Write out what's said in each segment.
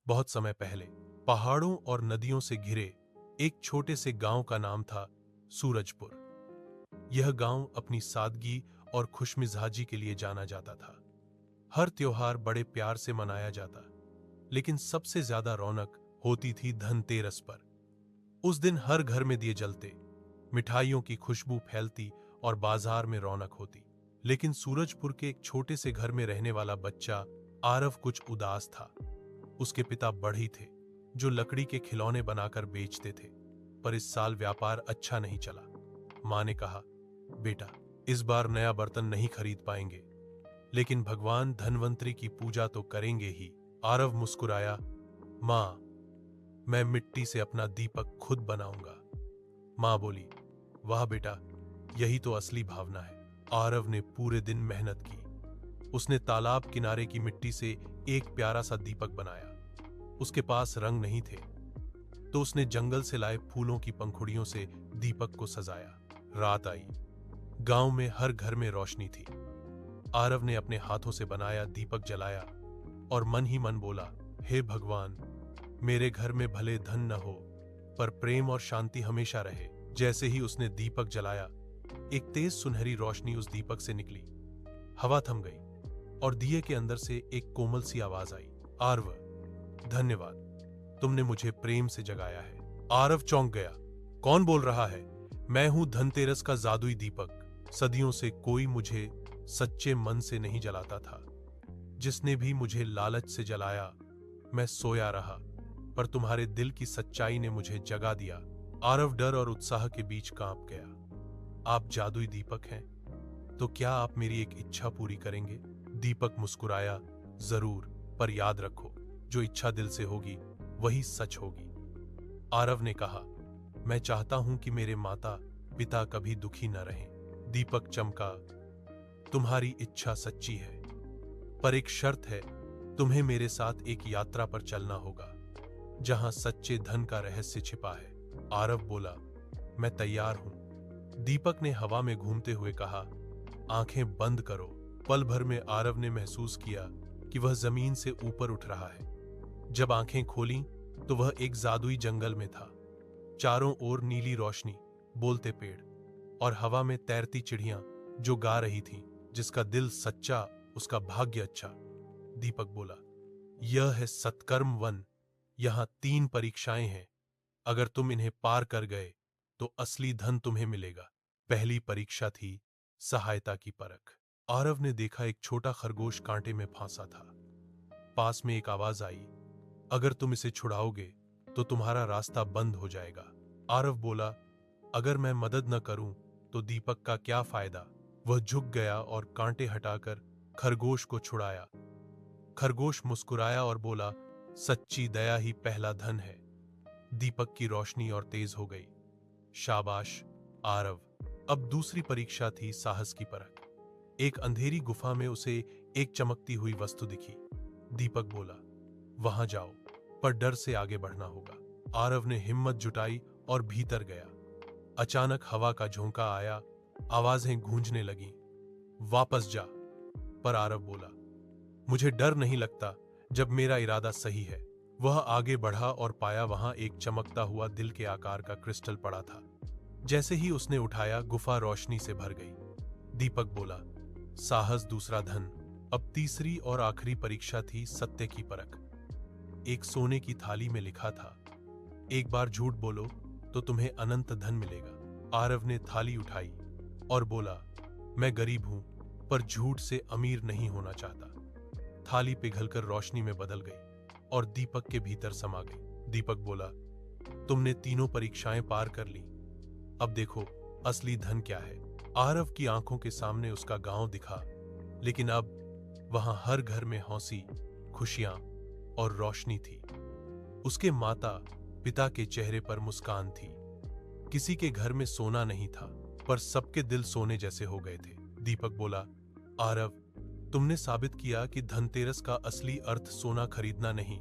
बहुत समय पहले पहाड़ों और नदियों से घिरे एक छोटे से गांव का नाम था सूरजपुर। यह गांव अपनी सादगी और खुशमिजाजी के लिए जाना जाता था। हर त्योहार बड़े प्यार से मनाया जाता, लेकिन सबसे ज्यादा रौनक होती थी धनतेरस पर। उस दिन हर घर में दिए जलते, मिठाइयों की खुशबू फैलती और बाजार में रौनक होती। लेकिन सूरजपुर के एक छोटे से घर में रहने वाला बच्चा आरव कुछ उदास था। उसके पिता बढ़ई थे, जो लकड़ी के खिलौने बनाकर बेचते थे, पर इस साल व्यापार अच्छा नहीं चला। मां ने कहा, बेटा, इस बार नया बर्तन नहीं खरीद पाएंगे, लेकिन भगवान धनवंतरी की पूजा तो करेंगे ही। आरव मुस्कुराया, मां, मैं मिट्टी से अपना दीपक खुद बनाऊंगा। मां बोली, वाह बेटा, यही तो असली भावना है। आरव ने पूरे दिन मेहनत की। उसने तालाब किनारे की मिट्टी से एक प्यारा सा दीपक बनाया। उसके पास रंग नहीं थे, तो उसने जंगल से लाए फूलों की पंखुड़ियों से दीपक को सजाया। रात आई, गांव में हर घर में रोशनी थी। आरव ने अपने हाथों से बनाया दीपक जलाया और मन ही मन बोला, हे भगवान, मेरे घर में भले धन न हो, पर प्रेम और शांति हमेशा रहे। जैसे ही उसने दीपक जलाया, एक तेज सुनहरी रोशनी उस दीपक से निकली। हवा थम गई और दिए के अंदर से एक कोमल सी आवाज आई, आरव, धन्यवाद, तुमने मुझे प्रेम से जगाया है। आरव चौंक गया, कौन बोल रहा है? मैं हूं धनतेरस का जादुई दीपक। सदियों से कोई मुझे सच्चे मन से नहीं जलाता था। जिसने भी मुझे लालच से जलाया, मैं सोया रहा, पर तुम्हारे दिल की सच्चाई ने मुझे जगा दिया। आरव डर और उत्साह के बीच कांप गया। आप जादुई दीपक हैं, तो क्या आप मेरी एक इच्छा पूरी करेंगे? दीपक मुस्कुराया, जरूर, पर याद रखो, जो इच्छा दिल से होगी वही सच होगी। आरव ने कहा, मैं चाहता हूं कि मेरे माता पिता कभी दुखी न रहें। दीपक चमका, तुम्हारी इच्छा सच्ची है, पर एक शर्त है, तुम्हें मेरे साथ एक यात्रा पर चलना होगा, जहां सच्चे धन का रहस्य छिपा है। आरव बोला, मैं तैयार हूं। दीपक ने हवा में घूमते हुए कहा, आंखें बंद करो। पल भर में आरव ने महसूस किया कि वह जमीन से ऊपर उठ रहा है। जब आंखें खोलीं, तो वह एक जादुई जंगल में था। चारों ओर नीली रोशनी, बोलते पेड़ और हवा में तैरती चिड़ियां जो गा रही थीं। जिसका दिल सच्चा, उसका भाग्य अच्छा। दीपक बोला, यह है सत्कर्म वन। यहां 3 परीक्षाएं हैं। अगर तुम इन्हें पार कर गए, तो असली धन तुम्हें मिलेगा। पहली परीक्षा थी सहायता की परख। आरव ने देखा एक छोटा खरगोश कांटे में फंसा था। पास में एक आवाज आई, अगर तुम इसे छुड़ाओगे तो तुम्हारा रास्ता बंद हो जाएगा। आरव बोला, अगर मैं मदद न करूं तो दीपक का क्या फायदा? वह झुक गया और कांटे हटाकर खरगोश को छुड़ाया। खरगोश मुस्कुराया और बोला, सच्ची दया ही पहला धन है। दीपक की रोशनी और तेज हो गई। शाबाश आरव। अब दूसरी परीक्षा थी साहस की परख। एक अंधेरी गुफा में उसे एक चमकती हुई वस्तु दिखी। दीपक बोला, वहां जाओ, पर डर से आगे बढ़ना होगा। आरव ने हिम्मत जुटाई और भीतर गया। अचानक हवा का झोंका आया, आवाजें गूंजने लगीं, वापस जा। पर आरव बोला, मुझे डर नहीं लगता जब मेरा इरादा सही है। वह आगे बढ़ा और पाया वहां एक चमकता हुआ दिल के आकार का क्रिस्टल पड़ा था। जैसे ही उसने उठाया, गुफा रोशनी से भर गई। दीपक बोला, साहस दूसरा धन। अब तीसरी और आखिरी परीक्षा थी सत्य की परख। एक सोने की थाली में लिखा था, एक बार झूठ बोलो तो तुम्हें अनंत धन मिलेगा। आरव ने थाली उठाई और बोला, मैं गरीब हूं, पर झूठ से अमीर नहीं होना चाहता। थाली पिघलकर रोशनी में बदल गई और दीपक के भीतर समा गई। दीपक बोला, तुमने 3 परीक्षाएं पार कर ली। अब देखो असली धन क्या है। आरव की आंखों के सामने उसका गांव दिखा, लेकिन अब वहां हर घर में हंसी, खुशियां और रोशनी थी। उसके माता पिता के चेहरे पर मुस्कान थी। किसी के घर में सोना नहीं था, पर सबके दिल सोने जैसे हो गए थे। दीपक बोला, आरव, तुमने साबित किया कि धनतेरस का असली अर्थ सोना खरीदना नहीं,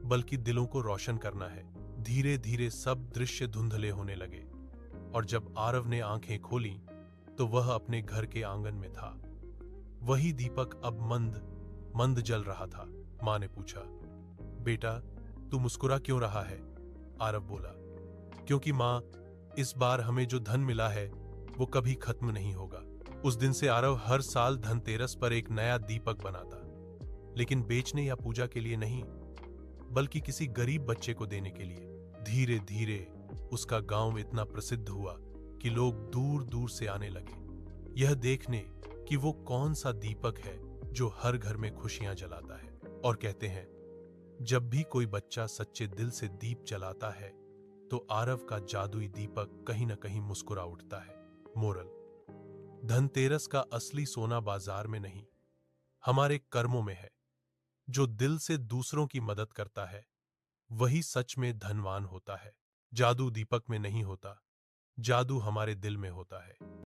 बल्कि दिलों को रोशन करना है। धीरे धीरे सब दृश्य धुंधले होने लगे, और जब आरव ने आंखें खोली, तो वह अपने घर के आंगन में था। वही दीपक अब मंद मंद जल रहा था। मां ने पूछा, बेटा, तू मुस्कुरा क्यों रहा है? आरव बोला। क्योंकि माँ, इस बार हमें जो धन मिला है वो कभी खत्म नहीं होगा। उस दिन से आरव हर साल धनतेरस पर एक नया दीपक बनाता, लेकिन बेचने या पूजा के लिए नहीं, बल्कि किसी गरीब बच्चे को देने के लिए। धीरे धीरे उसका गांव इतना प्रसिद्ध हुआ कि लोग दूर दूर से आने लगे, यह देखने कि वो कौन सा दीपक है जो हर घर में खुशियां जलाता है। और कहते हैं, जब भी कोई बच्चा सच्चे दिल से दीप जलाता है तो आरव का जादुई दीपक कहीं ना कहीं मुस्कुरा उठता है। मोरल: धनतेरस का असली सोना बाजार में नहीं, हमारे कर्मों में है। जो दिल से दूसरों की मदद करता है वही सच में धनवान होता है। जादू दीपक में नहीं होता, जादू हमारे दिल में होता है।